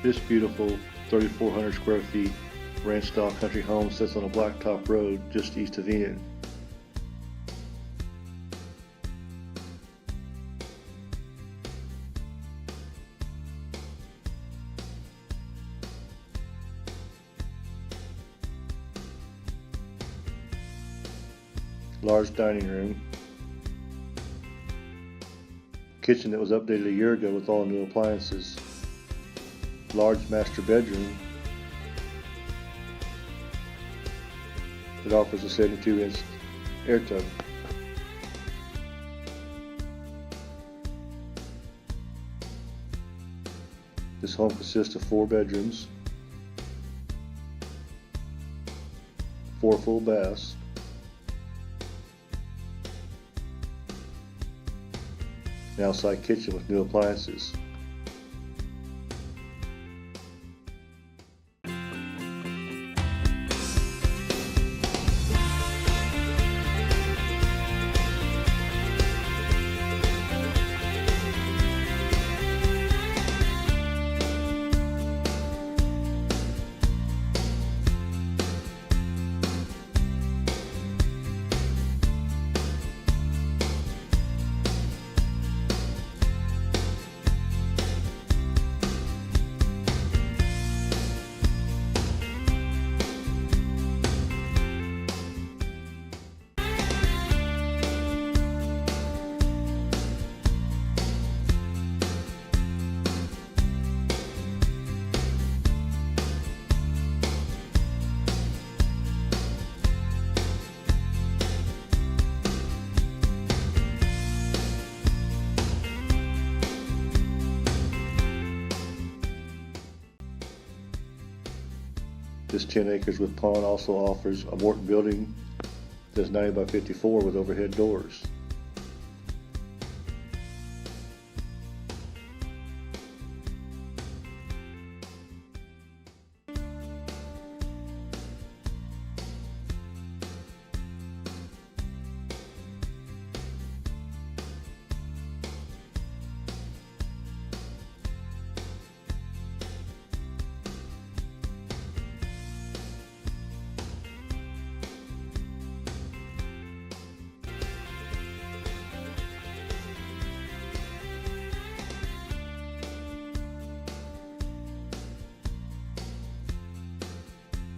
This beautiful 3,400 square feet ranch-style country home sits on a blacktop road just east of Enid. Large dining room. Kitchen that was updated a year ago with all new appliances. Large master bedroom that offers a 72-inch air tub. This home consists of 4 bedrooms, 4 full baths, an outside kitchen with new appliances. This 10 acres with pond also offers a Morton building that's 90 by 54 with overhead doors.